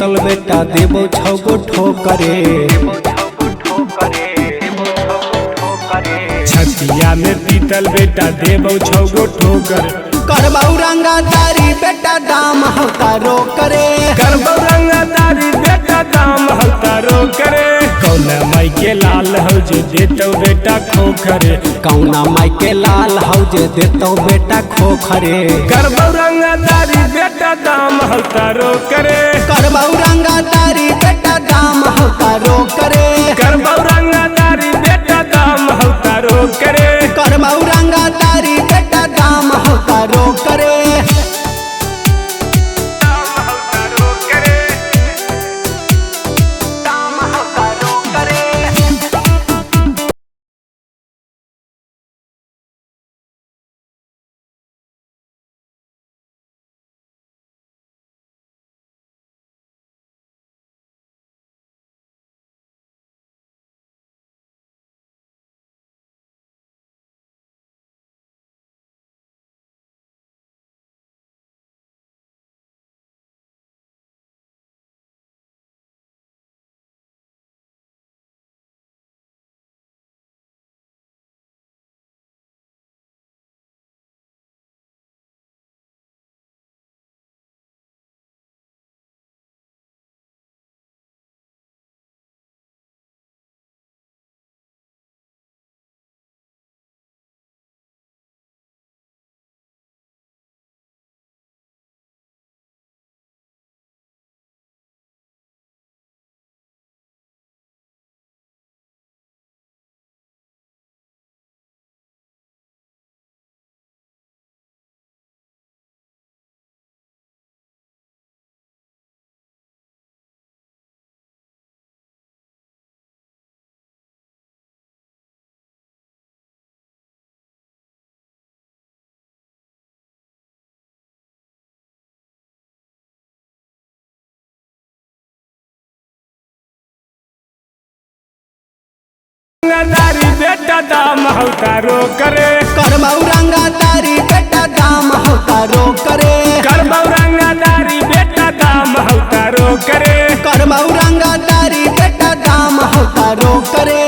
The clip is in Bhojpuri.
बीतल बेटा देबो छगो ठोकरे। छतिया में बीतल बेटा देबो छगो ठोकर। करबौ रंगदारी बेटा दाम हतारो करे। करबौ रंगदारी बेटा दाम हतारो करे। कौना माई के लाल हो जे देतौ बेटा खोखरे। कौना माई के लाल हो जे देतौ बेटा खोखरे। करबौ रंगदारी बेटा दाम हतारो करे। करबौ रंगदारी बेटा दाम हतारो करे। करबौ रंगदारी बेटा दाम हतारो करे। करबौ रंगदारी बेटा दाम हतारो करे। रंगदारी बेटा दाम हतारो करे। करबौ रंगदारी बेटा दाम हतारो करे। करबौ रंगदारी बेटा दाम हतारो करे। करबौ रंगदारी बेटा दाम हतारो करे।